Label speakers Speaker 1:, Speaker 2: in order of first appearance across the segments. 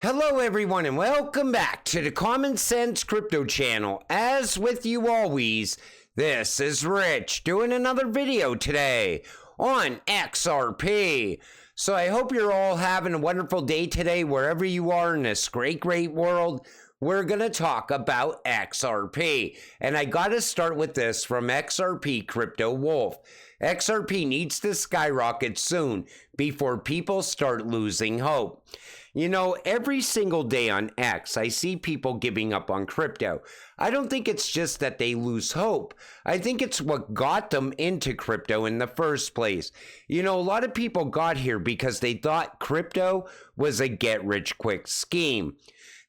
Speaker 1: Hello everyone and welcome back to the Common Sense Crypto channel. As with you always, this is Rich doing another video today on XRP. So I hope you're all having a wonderful day today wherever you are in this great world. We're going to talk about XRP. And I got to start with this from XRP Crypto Wolf. XRP needs to skyrocket soon before people start losing hope. You know, every single day on X, I see people giving up on crypto. I don't think it's just that they lose hope. I think it's what got them into crypto in the first place. You know, a lot of people got here because they thought crypto was a get-rich-quick scheme.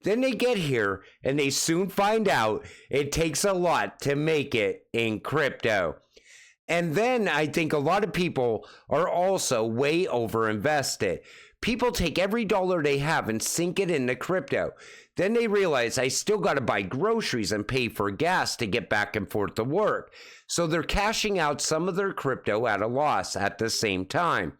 Speaker 1: Then they get here and they soon find out it takes a lot to make it in crypto. And then I think a lot of people are also way over-invested. People take every dollar they have and sink it into crypto. Then they realize I still got to buy groceries and pay for gas to get back and forth to work. So they're cashing out some of their crypto at a loss at the same time.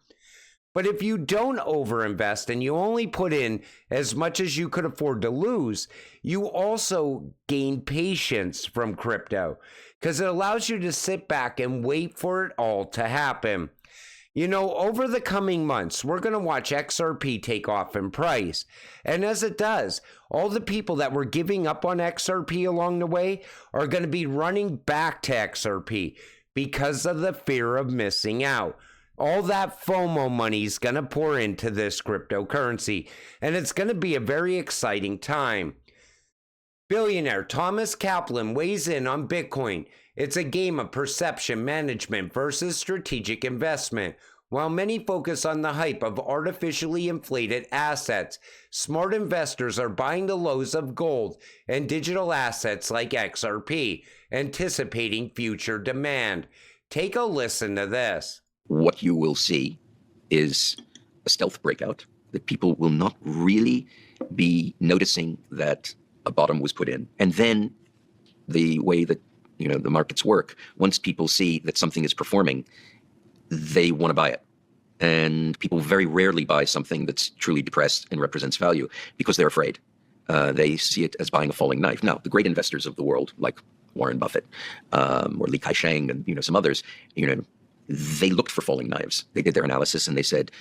Speaker 1: But if you don't overinvest and you only put in as much as you could afford to lose, you also gain patience from crypto because it allows you to sit back and wait for it all to happen. You know, over the coming months, we're going to watch XRP take off in price. And as it does, all the people that were giving up on XRP along the way are going to be running back to XRP because of the fear of missing out. All that FOMO money is going to pour into this cryptocurrency, and it's going to be a very exciting time. Billionaire Thomas Kaplan weighs in on Bitcoin. It's a game of perception management versus strategic investment. While many focus on the hype of artificially inflated assets, smart investors are buying the lows of gold and digital assets like XRP, anticipating future demand. Take a listen to this.
Speaker 2: What you will see is a stealth breakout, that people will not really be noticing that a bottom was put in. And then the way that the markets work, once people see that something is performing, they want to buy it. And people very rarely buy something that's truly depressed and represents value because they're afraid. They see it as buying a falling knife. Now, the great investors of the world, like Warren Buffett or Li Ka-shang and some others, they looked for falling knives. They did their analysis and they said,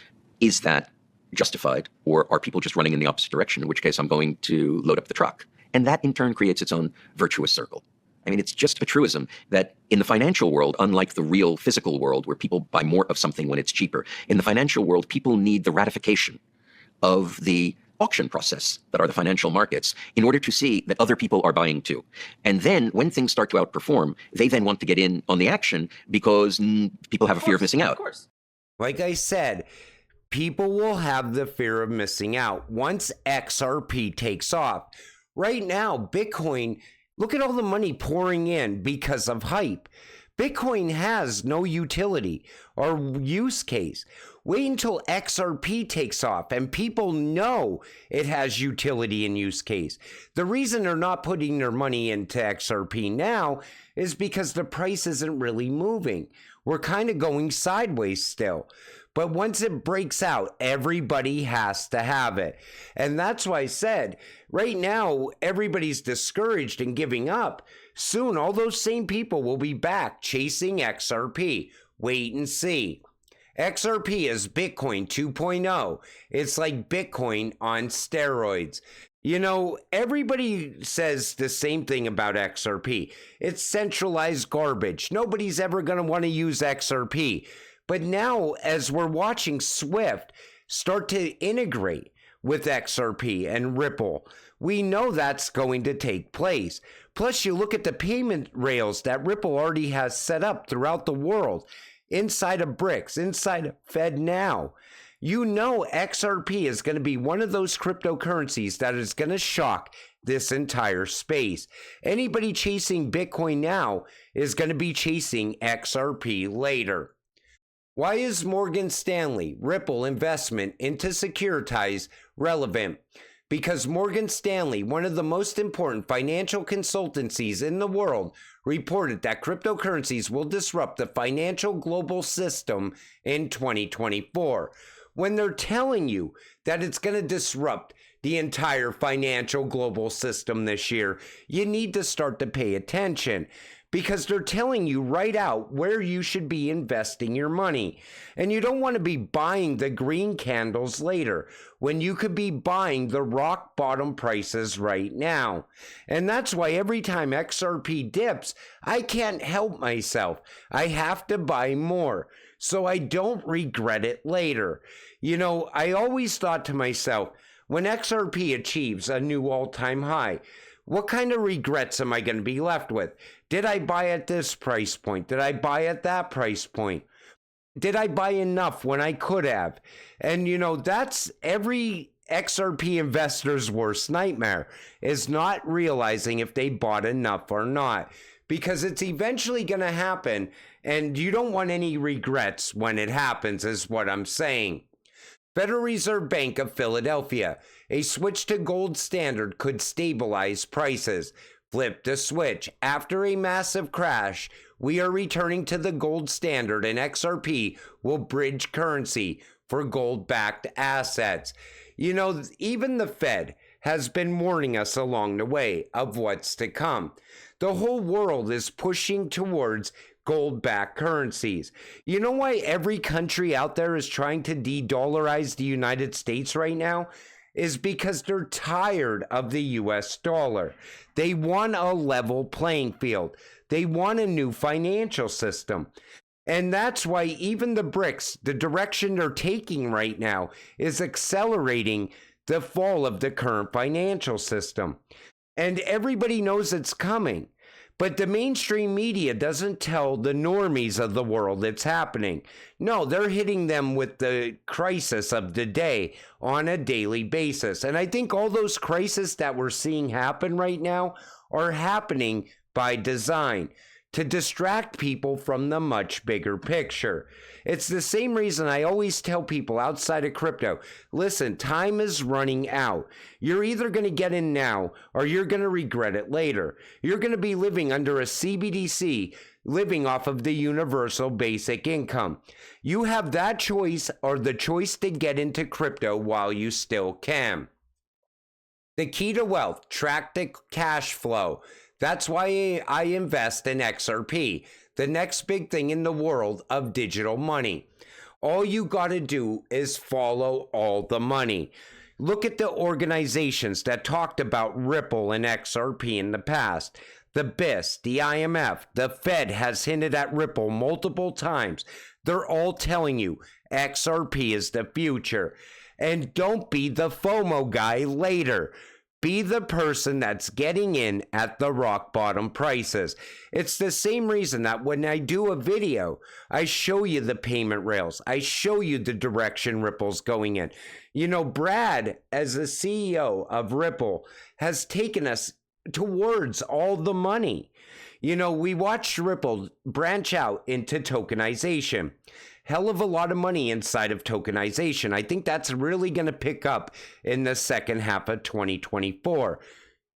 Speaker 2: is that justified, or are people just running in the opposite direction, in which case I'm going to load up the truck? And that in turn creates its own virtuous circle. I mean, it's just a truism that in the financial world, unlike the real physical world where people buy more of something when it's cheaper, in the financial world, people need the ratification of the auction process that are the financial markets in order to see that other people are buying too. And then when things start to outperform, they then want to get in on the action because people have a fear of missing out.
Speaker 1: Of course. Like I said, people will have the fear of missing out once XRP takes off. Right now, Bitcoin, look at all the money pouring in because of hype. Bitcoin has no utility or use case. Wait until XRP takes off and people know it has utility and use case. The reason they're not putting their money into XRP now is because the price isn't really moving. We're kind of going sideways still. But once it breaks out, everybody has to have it. And that's why I said, right now, everybody's discouraged and giving up. Soon, all those same people will be back chasing XRP. Wait and see. XRP is Bitcoin 2.0. It's like Bitcoin on steroids. You know, everybody says the same thing about XRP. It's centralized garbage. Nobody's ever going to want to use XRP. But now, as we're watching Swift start to integrate with XRP and Ripple, we know that's going to take place. Plus, you look at the payment rails that Ripple already has set up throughout the world, inside of BRICS, inside of FedNow. You know XRP is going to be one of those cryptocurrencies that is going to shock this entire space. Anybody chasing Bitcoin now is going to be chasing XRP later. Why is Morgan Stanley Ripple investment into Securitize relevant? Because Morgan Stanley, one of the most important financial consultancies in the world, reported that cryptocurrencies will disrupt the financial global system in 2024. When they're telling you that it's going to disrupt the entire financial global system this year, you need to start to pay attention, because they're telling you right out where you should be investing your money. And you don't want to be buying the green candles later when you could be buying the rock bottom prices right now. And that's why every time XRP dips, I can't help myself. I have to buy more so I don't regret it later. You know, I always thought to myself, when XRP achieves a new all-time high, what kind of regrets am I going to be left with? Did I buy at this price point? Did I buy at that price point? Did I buy enough when I could have? And, you know, that's every XRP investor's worst nightmare, is not realizing if they bought enough or not, because it's eventually going to happen, and you don't want any regrets when it happens, is what I'm saying. Federal Reserve Bank of Philadelphia. A switch to gold standard could stabilize prices. Flip the switch. After a massive crash, we are returning to the gold standard, and XRP will bridge currency for gold-backed assets. You know, even the Fed has been warning us along the way of what's to come. The whole world is pushing towards gold-backed currencies. You know why every country out there is trying to de-dollarize the United States right now? Is because they're tired of the US dollar. They want a level playing field. They want a new financial system. And that's why even the BRICS, the direction they're taking right now, is accelerating the fall of the current financial system. And everybody knows it's coming. But the mainstream media doesn't tell the normies of the world it's happening. No, they're hitting them with the crisis of the day on a daily basis. And I think all those crises that we're seeing happen right now are happening by design, to distract people from the much bigger picture. It's the same reason I always tell people outside of crypto, listen, time is running out. You're either going to get in now or you're going to regret it later. You're going to be living under a CBDC, living off of the universal basic income. You have that choice, or the choice to get into crypto while you still can. The key to wealth, track the cash flow. That's why I invest in XRP, the next big thing in the world of digital money. All you got to do is follow all the money. Look at the organizations that talked about Ripple and XRP in the past. The BIS, the IMF, the Fed has hinted at Ripple multiple times. They're all telling you XRP is the future. And don't be the FOMO guy later. Be the person that's getting in at the rock bottom prices. It's the same reason that when I do a video, I show you the payment rails. I show you the direction Ripple's going in. You know, Brad, as the CEO of Ripple, has taken us towards all the money. You know, we watched Ripple branch out into tokenization. Hell of a lot of money inside of tokenization. I think that's really going to pick up in the second half of 2024.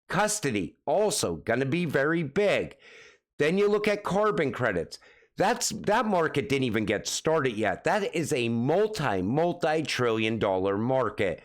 Speaker 1: Custody, also going to be very big. Then you look at carbon credits. That market didn't even get started yet. That is a multi-trillion dollar market.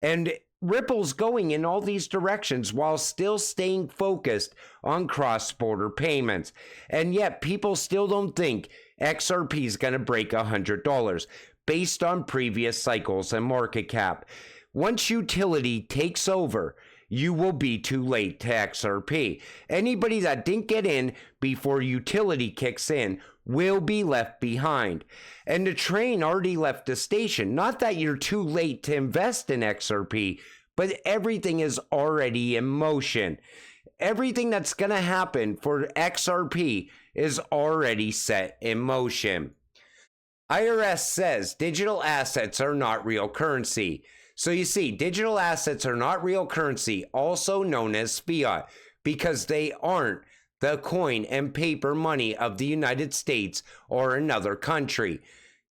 Speaker 1: And Ripple's going in all these directions while still staying focused on cross-border payments. And yet people still don't think XRP is going to break $100 based on previous cycles and market cap. Once utility takes over, you will be too late to XRP. Anybody that didn't get in before utility kicks in will be left behind. And the train already left the station. Not that you're too late to invest in XRP, but everything is already in motion. Everything that's going to happen for XRP is already set in motion. IRS says digital assets are not real currency. So you see, digital assets are not real currency, also known as fiat, because they aren't the coin and paper money of the United States or another country,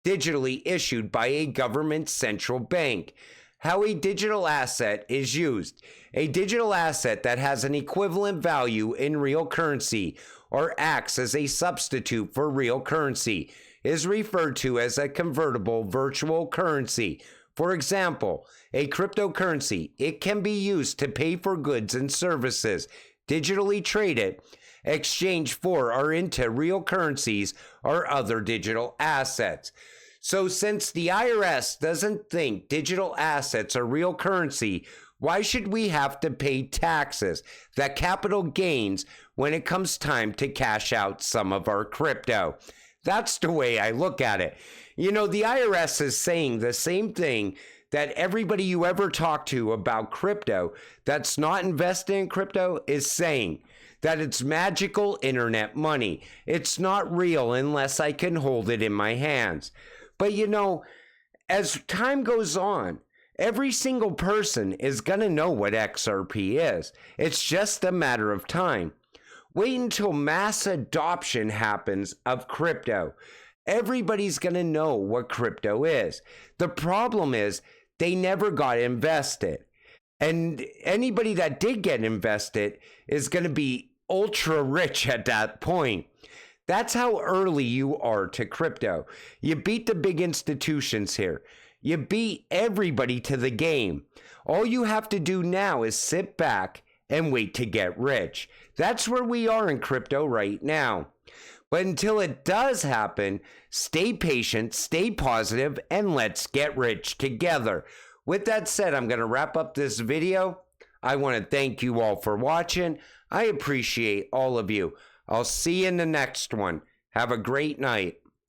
Speaker 1: digitally issued by a government central bank. How a digital asset is used. A digital asset that has an equivalent value in real currency or acts as a substitute for real currency is referred to as a convertible virtual currency. For example, A cryptocurrency, it can be used to pay for goods and services, digitally trade it, exchange for or into real currencies or other digital assets. So since the IRS doesn't think digital assets are real currency, why should we have to pay taxes, that capital gains, when it comes time to cash out some of our crypto? That's the way I look at it. You know, the IRS is saying the same thing that everybody you ever talk to about crypto that's not invested in crypto is saying, that it's magical internet money. It's not real unless I can hold it in my hands. But you know, as time goes on, every single person is going to know what XRP is. It's just a matter of time. Wait until mass adoption happens of crypto. Everybody's going to know what crypto is. The problem is they never got invested. And anybody that did get invested is going to be ultra rich at that point. That's how early you are to crypto. You beat the big institutions here. You beat everybody to the game. All you have to do now is sit back and wait to get rich. That's where we are in crypto right now. But until it does happen, stay patient, stay positive, and let's get rich together. With that said, I'm going to wrap up this video. I want to thank you all for watching. I appreciate all of you. I'll see you in the next one. Have a great night.